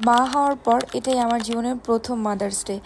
মা হওয়ার পর এটাই আমার জীবনের প্রথম মাদার্স ডে।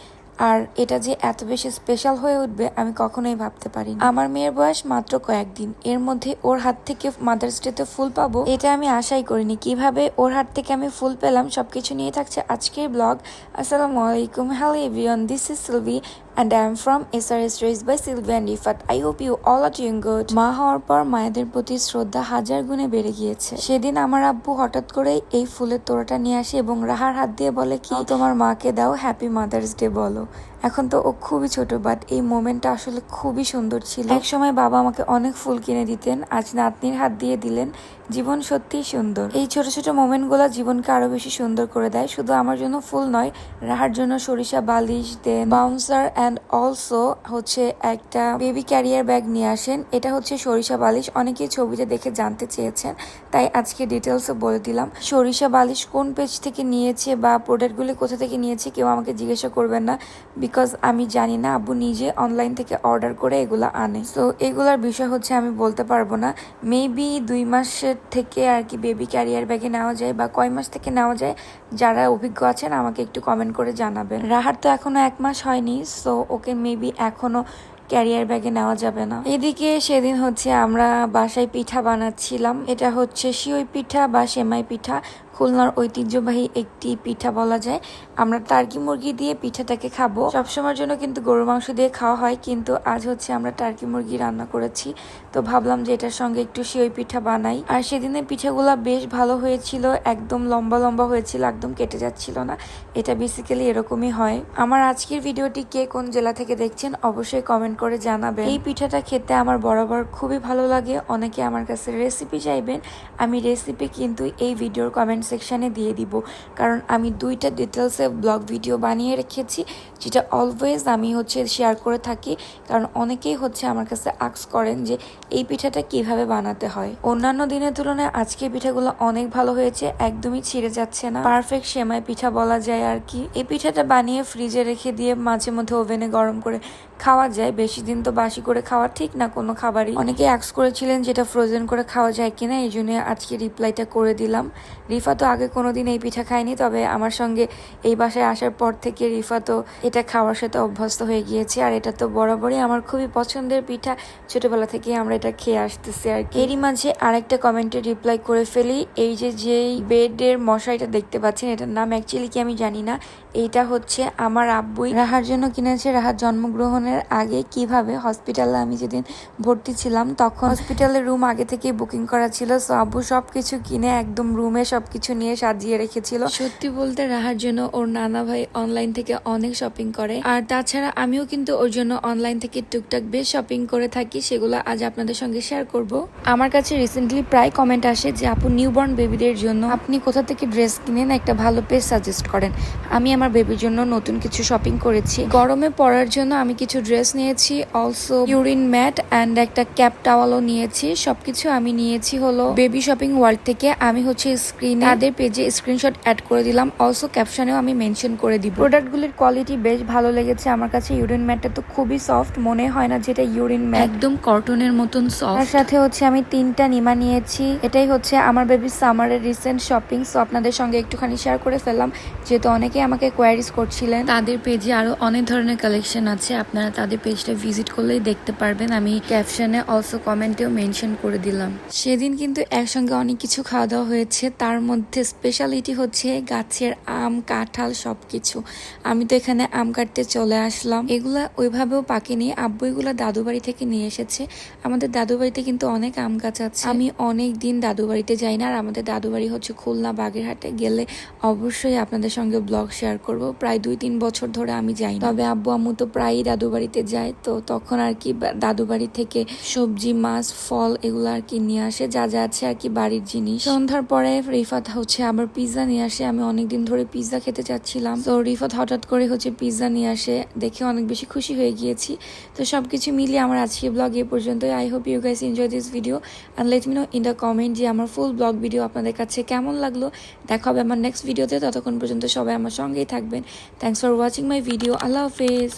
আর এটা যে এত বেশি স্পেশাল হয়ে উঠবে আমি কখনোই ভাবতে পারিনি। আমার মেয়ের বয়স মাত্র কয়েকদিন, এর মধ্যে ওর হাত থেকে মাদার্স ডে তে ফুল পাবো এটা আমি আশাই করিনি। কিভাবে ওর হাত থেকে আমি ফুল পেলাম সবকিছু নিয়ে থাকছে আজকের ব্লগ। আসসালামু আলাইকুম, hello everyone, this is Sylvie and I am from SRS Raised by Sylvia and Rifat. I hope you all are doing good. মা হওয়ার পর মায়েদের প্রতি শ্রদ্ধা হাজার গুণে বেড়ে গিয়েছে। সেদিন আমার আব্বু হঠাৎ করে এই ফুলের তোড়াটা নিয়ে আসে এবং রাহার হাত দিয়ে বলে কি তোমার মাকে দাও, হ্যাপি মাদার্স ডে বলো। এখন তো ও খুবই ছোট, বাট এই মোমেন্টটা আসলে খুবই সুন্দর ছিল। এক সময় বাবা আমাকে অনেক ফুল কিনে দিতেন, আজ নাতনির হাত দিয়ে দিলেন। জীবন সত্যিই সুন্দর। এই ছোট ছোট মোমেন্টগুলো জীবনকে আরো বেশি সুন্দর করে দেয়। শুধু আমার জন্য ফুল নয়, রাহার জন্য সরিষা বালিশ দেন, বাউন্সার অ্যান্ড অলসো হচ্ছে একটা বেবি ক্যারিয়ার ব্যাগ নিয়ে আসেন। এটা হচ্ছে সরিষা বালিশ। অনেকেই ছবিতে দেখে জানতে চেয়েছেন, তাই আজকে ডিটেলসে বলে দিলাম। সরিষা বালিশ কোন পেজ থেকে নিয়েছে বা প্রোডাক্টগুলি কোথা থেকে নিয়েছে কেউ আমাকে জিজ্ঞাসা করবেন না, বিকজ আমি জানি না। আব্বু নিজে অনলাইন থেকে অর্ডার করে এগুলা আনে। তো এগুলার বিষয় হচ্ছে আমি বলতে পারবো না। মেবি 2 মাসের থেকে আর কি বেবি ক্যারিয়ার ব্যাগে নেওয়া যায় বা কয় মাস থেকে নেওয়া যায়, যারা অভিজ্ঞ আছেন আমাকে একটু কমেন্ট করে জানাবেন। রাহার তো এখনো 1 মাস হয়নি, সো ওকে মেবি এখনো ক্যারিয়ার ব্যাগে নেওয়া যাবে না। এদিকে সেদিন হচ্ছে আমরা বাসায় পিঠা বানাচ্ছিলাম। এটা হচ্ছে সিওই পিঠা বা সেমাই পিঠা, খুলনার ঐতিহ্যবাহী একটি পিঠা বলা যায়। আমরা টার্কি মুরগি দিয়ে পিঠাটাকে খাবো। সবসময়ের জন্য কিন্তু গরুর মাংস দিয়ে খাওয়া হয়, কিন্তু আজ হচ্ছে আমরা টার্কি মুরগি রান্না করেছি, তো ভাবলাম যে এটার সঙ্গে একটু সিওই পিঠা বানাই। আর সেদিনের পিঠাগুলা বেশ ভালো হয়েছিল, একদম লম্বা লম্বা হয়েছিল, একদম কেটে যাচ্ছিল না। এটা বেসিক্যালি এরকমই হয়। আমার আজকের ভিডিওটি কে কোন জেলা থেকে দেখছেন অবশ্যই কমেন্ট করে জানাবেন। এই পিঠাটা খেতে আমার বরাবর খুবই ভালো লাগে। অনেকে আমার কাছে রেসিপি চাইবেন, আমি রেসিপি কিন্তু এই ভিডিওর কমেন্ট সেকশনে দিয়ে দিব, কারণ আমি 2টা ডিটেলসে ব্লগ ভিডিও বানিয়ে রেখেছি, যেটা অলওয়েজ আমি হচ্ছে শেয়ার করে থাকি। কারণ অনেকেই হচ্ছে আমার কাছে আস্ক করেন যে এই পিঠাটা কিভাবে বানাতে হয়। অন্যান্য দিনের তুলনায় আজকে পিঠাগুলো অনেক ভালো হয়েছে, একদমই ছিঁড়ে যাচ্ছে না। পারফেক্ট সেমাই পিঠা বলা যায় আর কি। এই পিঠাটা বানিয়ে ফ্রিজে রেখে দিয়ে মাঝে মধ্যে ওভেনে গরম করে খাওয়া যায়। বেশি দিন তো বাসি করে খাওয়া ঠিক না কোনো খাবারই। অনেকে আস্ক করেছিলেন যেটা ফ্রোজেন করে খাওয়া যায় কিনা, এই জন্য আজকে রিপ্লাইটা করে দিলাম। রিফা তো আগে কোনোদিন এই পিঠা খায়নি, তবে আমার সঙ্গে এই বাসায় আসার পর থেকে রিফা তো এটা খাওয়ার সাথে অভ্যস্ত হয়ে গিয়েছে। আর এটা তো বরাবরই আমার খুবই পছন্দের পিঠা, ছোটবেলা থেকে আমরা এটা খেয়ে আসতেছি আর কি। এরই মাঝে আরেকটা কমেন্টে রিপ্লাই করে ফেলি। এই যেই বেডের মশারিটা দেখতে পাচ্ছেন, এটার নাম অ্যাকচুয়ালি কি আমি জানি না। এইটা হচ্ছে আমার আব্বুই রাহার জন্য কিনেছে। রাহার জন্মগ্রহণের আগে কিভাবে হসপিটালে আমি যেদিন ভর্তি ছিলাম, তখন হসপিটালের রুম আগে থেকে বুকিং করা ছিল, সো আব্বু সবকিছু কিনে একদম রুমে সবকিছু নিয়ে সাজিয়ে রেখেছিল। সত্যি বলতে রাহার জন্য ওর নানা ভাই অনলাইন থেকে অনেক শপিং করে, আর তাছাড়া আমিও কিন্তু ওর জন্য অনলাইন থেকে টুকটাক বেশ শপিং করে থাকি। সেগুলো আজ আপনাদের সঙ্গে শেয়ার করব। আমার কাছে রিসেন্টলি প্রায় কমেন্ট আসে যে আপু নিউবর্ন বেবিদের জন্য আপনি কোথা থেকে ড্রেস কিনেন, একটা ভালো পেজ সাজেস্ট করেন। আমি আমার বেবির জন্য নতুন কিছু শপিং করেছি। গরমে পরার জন্য আমি কিছু ড্রেস নিয়েছি, অলসো ইউরিন ম্যাট অ্যান্ড একটা ক্যাপ টাওয়ালও নিয়েছি। সবকিছু আমি নিয়েছি হলো বেবি শপিং ওয়ার্ল্ড থেকে। আমি হচ্ছে স্ক্রিনে তাদের পেজে স্ক্রিনশট অ্যাড করে দিলাম, অলসো ক্যাপশনেও আমি মেনশন করে দিব। প্রোডাক্টগুলির কোয়ালিটি বেশ ভালো লেগেছে আমার কাছে। ইউরিন ম্যাটটা তো খুবই সফট, মনে হয় না যেটা ইউরিন ম্যাট, একদম কটনের মতন সফট। তার সাথে হচ্ছে আমি 3টা নিমা নিয়েছি। এটাই হচ্ছে আমার বেবি সামারের রিসেন্ট শপিং, সো আপনাদের সঙ্গে একটুখানি শেয়ার করে ফেললাম, যেহেতু অনেকে আমাকে কোয়ারিজ করছিলেন। তাদের পেজে আরো অনেক ধরনের কালেকশন আছে, আপনারা তাদের পেজটা ভিজিট করলেই দেখতে পারবেন। আমি ক্যাপশনে অলসো কমেন্টেও মেনশন করে দিলাম। সেদিন কিন্তু একসঙ্গে অনেক কিছু খাওয়া দাওয়া হয়েছে, তার মধ্যে স্পেশালিটি হচ্ছে গাছের আম, কাঁঠাল সবকিছু। আমি তো এখানে আম কাটতে চলে আসলাম। এগুলা ওইভাবেও পাকেনি, আব্বু এগুলা দাদু বাড়ি থেকে নিয়ে এসেছে। আমাদের দাদু বাড়িতে কিন্তু অনেক আম গাছ আছে। আমি অনেক দিন দাদু বাড়িতে যাই না, আর আমাদের দাদু বাড়ি হচ্ছে খুলনা বাগেরহাটে। গেলে অবশ্যই আপনাদের সঙ্গে ব্লগ শেয়ার করব। প্রায় 2-3 বছর ধরে আমি যাই, তবে আব্বু আম্মু তো প্রায়ই দাদু বাড়িতে যায়, তো তখন আর কি দাদু বাড়ি থেকে সবজি, মাছ, ফল এগুলো আর কি নিয়ে আসে, যা যা আছে আর কি বাড়ির জিনিস। সন্ধ্যার পরে রিফাত হচ্ছে আবার পিৎজা নিয়ে আসে। আমি অনেকদিন ধরে পিৎজা খেতে চাচ্ছিলাম, তো রিফাত হঠাৎ করে হচ্ছে পিৎজা নিয়ে আসে, দেখে অনেক বেশি খুশি হয়ে গিয়েছি। তো সবকিছু মিলিয়ে আমার আজকে ব্লগ এ পর্যন্তই। I hope you guys enjoy this video and let me know in the comment যে আমার ফুল ব্লগ ভিডিও আপনাদের কাছে কেমন লাগলো। দেখা হবে আমার নেক্সট ভিডিওতে, ততক্ষণ পর্যন্ত সবাই আমার সঙ্গেই থাকবেন। Thanks for watching my video. আল্লাহ হাফেজ।